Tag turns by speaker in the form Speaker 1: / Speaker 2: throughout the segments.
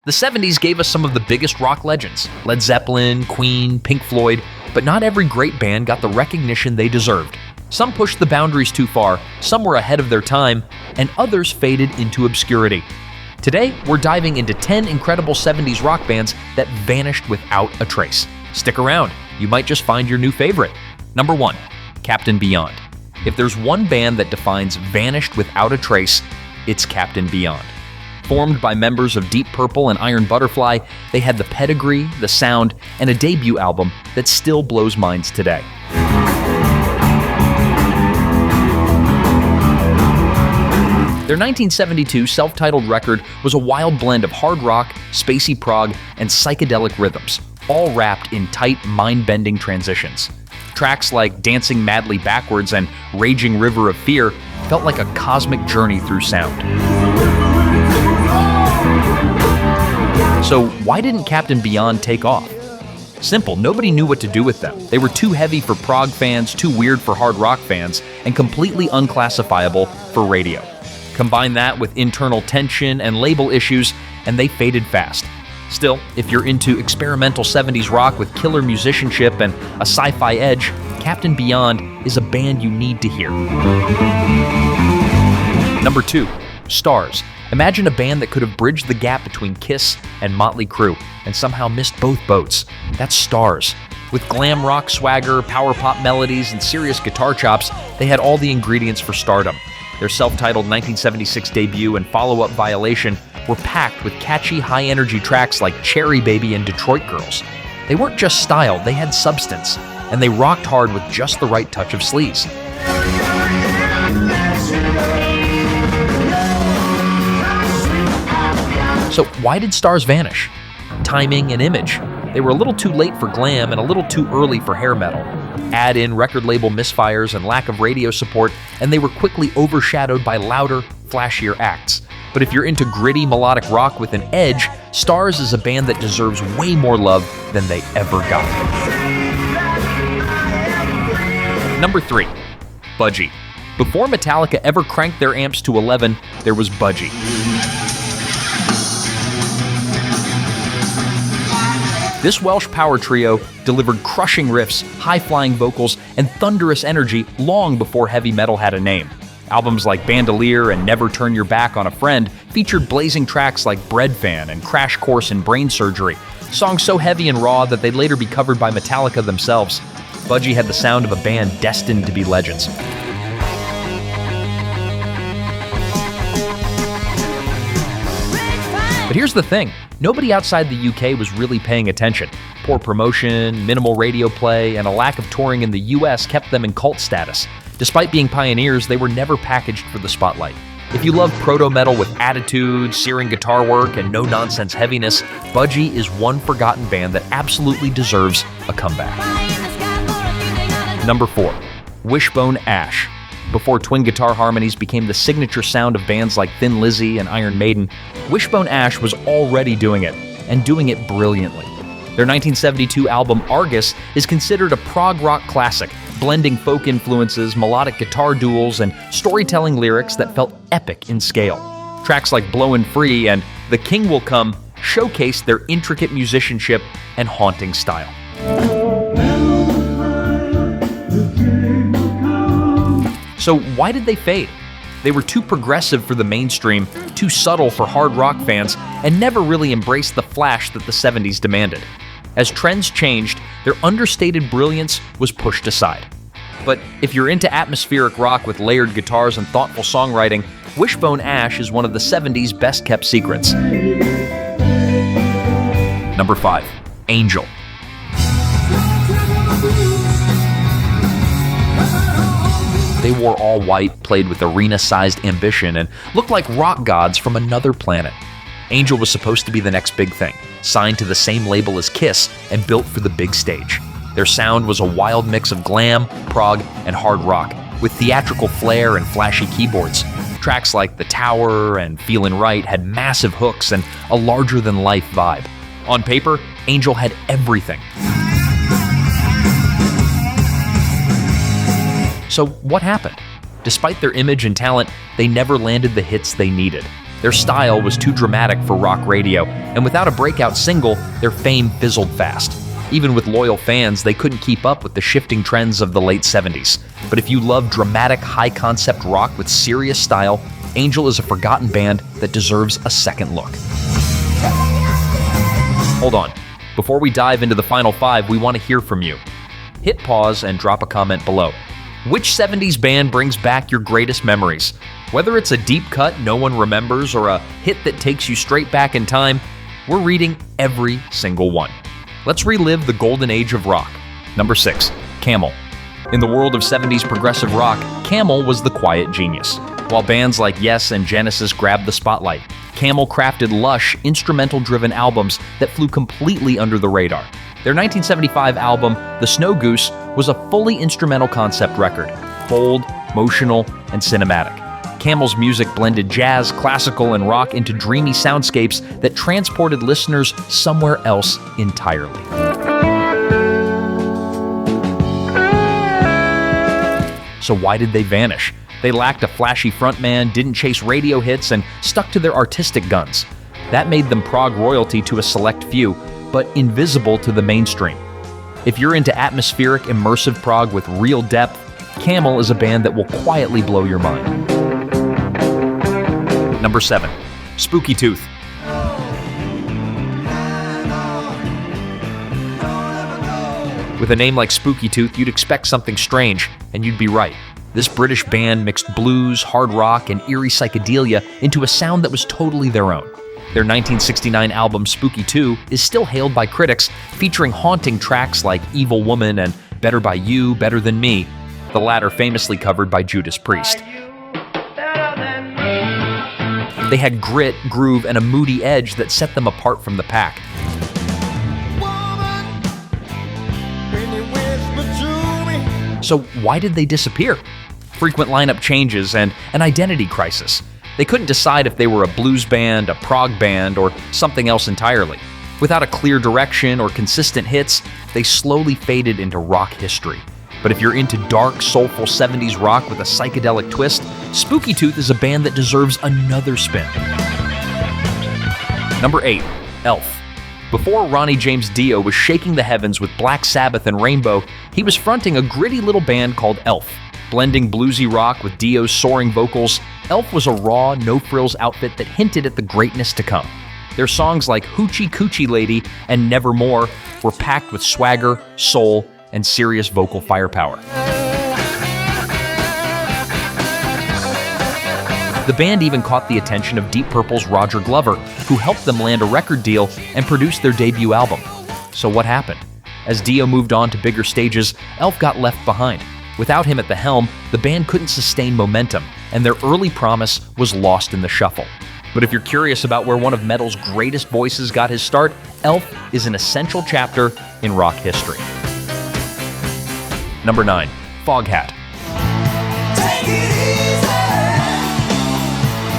Speaker 1: The 70s gave us some of the biggest rock legends, Led Zeppelin, Queen, Pink Floyd, but not every great band got the recognition they deserved. Some pushed the boundaries too far, some were ahead of their time, and others faded into obscurity. Today, we're diving into 10 incredible 70s rock bands that vanished without a trace. Stick around, you might just find your new favorite. Number 1, Captain Beyond. If there's one band that defines vanished without a trace, it's Captain Beyond. Formed by members of Deep Purple and Iron Butterfly, they had the pedigree, the sound, and a debut album that still blows minds today. Their 1972 self-titled record was a wild blend of hard rock, spacey prog, and psychedelic rhythms, all wrapped in tight, mind-bending transitions. Tracks like Dancing Madly Backwards and Raging River of Fear felt like a cosmic journey through sound. So why didn't Captain Beyond take off? Simple, nobody knew what to do with them. They were too heavy for prog fans, too weird for hard rock fans, and completely unclassifiable for radio. Combine that with internal tension and label issues, and they faded fast. Still, if you're into experimental 70s rock with killer musicianship and a sci-fi edge, Captain Beyond is a band you need to hear. Number 2, Stars. Imagine a band that could have bridged the gap between Kiss and Motley Crue and somehow missed both boats. That's Stars. With glam rock swagger, power pop melodies, and serious guitar chops, they had all the ingredients for stardom. Their self-titled 1976 debut and follow-up Violation were packed with catchy, high-energy tracks like Cherry Baby and Detroit Girls. They weren't just style, they had substance, and they rocked hard with just the right touch of sleaze. So why did Stars vanish? Timing and image. They were a little too late for glam and a little too early for hair metal. Add in record label misfires and lack of radio support, and they were quickly overshadowed by louder, flashier acts. But if you're into gritty melodic rock with an edge, Stars is a band that deserves way more love than they ever got. Number 3, Budgie. Before Metallica ever cranked their amps to 11, there was Budgie. This Welsh power trio delivered crushing riffs, high-flying vocals, and thunderous energy long before heavy metal had a name. Albums like Bandolier and Never Turn Your Back on a Friend featured blazing tracks like Bread Fan and Crash Course in Brain Surgery, songs so heavy and raw that they'd later be covered by Metallica themselves. Budgie had the sound of a band destined to be legends. But here's the thing, nobody outside the UK was really paying attention. Poor promotion, minimal radio play, and a lack of touring in the US kept them in cult status. Despite being pioneers, they were never packaged for the spotlight. If you love proto-metal with attitude, searing guitar work, and no-nonsense heaviness, Budgie is one forgotten band that absolutely deserves a comeback. Number 4, Wishbone Ash. Before twin guitar harmonies became the signature sound of bands like Thin Lizzy and Iron Maiden, Wishbone Ash was already doing it, and doing it brilliantly. Their 1972 album Argus is considered a prog rock classic, blending folk influences, melodic guitar duels, and storytelling lyrics that felt epic in scale. Tracks like Blowin' Free and The King Will Come showcased their intricate musicianship and haunting style. So why did they fade? They were too progressive for the mainstream, too subtle for hard rock fans, and never really embraced the flash that the 70s demanded. As trends changed, their understated brilliance was pushed aside. But if you're into atmospheric rock with layered guitars and thoughtful songwriting, Wishbone Ash is one of the 70s best-kept secrets. Number 5, Angel. They wore all white, played with arena-sized ambition, and looked like rock gods from another planet. Angel was supposed to be the next big thing, signed to the same label as Kiss and built for the big stage. Their sound was a wild mix of glam, prog, and hard rock, with theatrical flair and flashy keyboards. Tracks like The Tower and Feelin' Right had massive hooks and a larger-than-life vibe. On paper, Angel had everything. So what happened? Despite their image and talent, they never landed the hits they needed. Their style was too dramatic for rock radio, and without a breakout single, their fame fizzled fast. Even with loyal fans, they couldn't keep up with the shifting trends of the late 70s. But if you love dramatic, high-concept rock with serious style, Angel is a forgotten band that deserves a second look. Hold on. Before we dive into the final 5, we want to hear from you. Hit pause and drop a comment below. Which 70s band brings back your greatest memories? Whether it's a deep cut no one remembers or a hit that takes you straight back in time, we're reading every single one. Let's relive the golden age of rock. Number 6, Camel. In the world of 70s progressive rock, Camel was the quiet genius. While bands like Yes and Genesis grabbed the spotlight, Camel crafted lush, instrumental-driven albums that flew completely under the radar. Their 1975 album, The Snow Goose, was a fully instrumental concept record, bold, emotional, and cinematic. Camel's music blended jazz, classical, and rock into dreamy soundscapes that transported listeners somewhere else entirely. So why did they vanish? They lacked a flashy frontman, didn't chase radio hits, and stuck to their artistic guns. That made them prog royalty to a select few, but invisible to the mainstream. If you're into atmospheric, immersive prog with real depth, Camel is a band that will quietly blow your mind. Number 7, SpookyTooth. With a name like SpookyTooth, you'd expect something strange, and you'd be right. This British band mixed blues, hard rock, and eerie psychedelia into a sound that was totally their own. Their 1969 album Spooky 2 is still hailed by critics, featuring haunting tracks like Evil Woman and Better by You, Better Than Me, the latter famously covered by Judas Priest. They had grit, groove, and a moody edge that set them apart from the pack. So why did they disappear? Frequent lineup changes and an identity crisis. They couldn't decide if they were a blues band, a prog band, or something else entirely. Without a clear direction or consistent hits, they slowly faded into rock history. But if you're into dark, soulful 70s rock with a psychedelic twist, SpookyTooth is a band that deserves another spin. Number 8, Elf. Before Ronnie James Dio was shaking the heavens with Black Sabbath and Rainbow, he was fronting a gritty little band called Elf. Blending bluesy rock with Dio's soaring vocals, Elf was a raw, no-frills outfit that hinted at the greatness to come. Their songs like Hoochie Coochie Lady and Nevermore were packed with swagger, soul, and serious vocal firepower. The band even caught the attention of Deep Purple's Roger Glover, who helped them land a record deal and produce their debut album. So what happened? As Dio moved on to bigger stages, Elf got left behind. Without him at the helm, the band couldn't sustain momentum, and their early promise was lost in the shuffle. But if you're curious about where one of metal's greatest voices got his start, Elf is an essential chapter in rock history. Number 9, Foghat.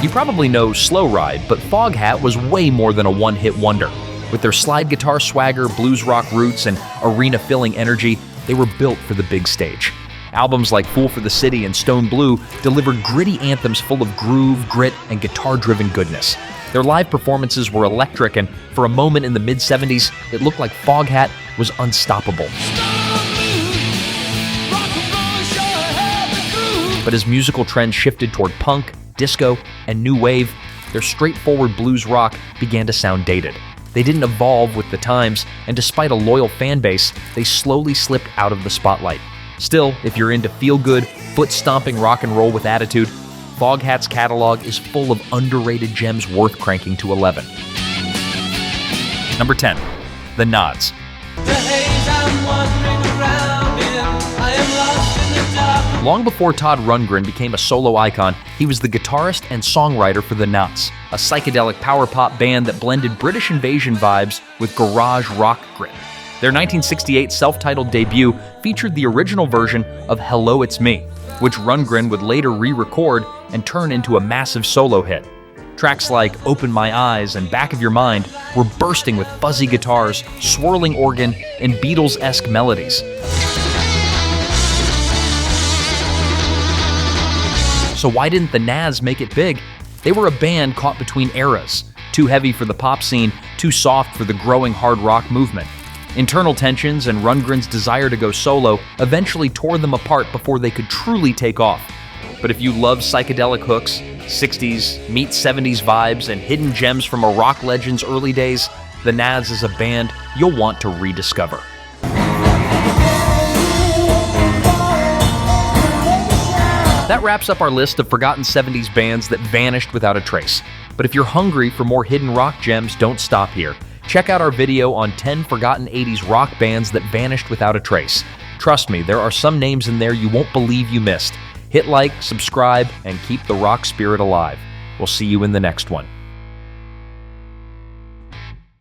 Speaker 1: You probably know Slow Ride, but Foghat was way more than a one-hit wonder. With their slide guitar swagger, blues rock roots, and arena-filling energy, they were built for the big stage. Albums like Fool for the City and Stone Blue delivered gritty anthems full of groove, grit, and guitar-driven goodness. Their live performances were electric, and for a moment in the mid-70s, it looked like Foghat was unstoppable. But as musical trends shifted toward punk, disco, and new wave, their straightforward blues rock began to sound dated. They didn't evolve with the times, and despite a loyal fan base, they slowly slipped out of the spotlight. Still, if you're into feel-good, foot-stomping rock and roll with attitude, Foghat's catalog is full of underrated gems worth cranking to 11. Number 10, The Nods. Long before Todd Rundgren became a solo icon, he was the guitarist and songwriter for The Knots, a psychedelic power pop band that blended British invasion vibes with garage rock grit. Their 1968 self-titled debut featured the original version of Hello It's Me, which Rundgren would later re-record and turn into a massive solo hit. Tracks like Open My Eyes and Back of Your Mind were bursting with fuzzy guitars, swirling organ, and Beatles-esque melodies. So why didn't the Nazz make it big? They were a band caught between eras, too heavy for the pop scene, too soft for the growing hard rock movement. Internal tensions and Rundgren's desire to go solo eventually tore them apart before they could truly take off. But if you love psychedelic hooks, 60s meets 70s vibes, and hidden gems from a rock legend's early days, the Nazz is a band you'll want to rediscover. That wraps up our list of forgotten 70s bands that vanished without a trace. But if you're hungry for more hidden rock gems, don't stop here. Check out our video on 10 forgotten 80s rock bands that vanished without a trace. Trust me, there are some names in there you won't believe you missed. Hit like, subscribe, and keep the rock spirit alive. We'll see you in the next one.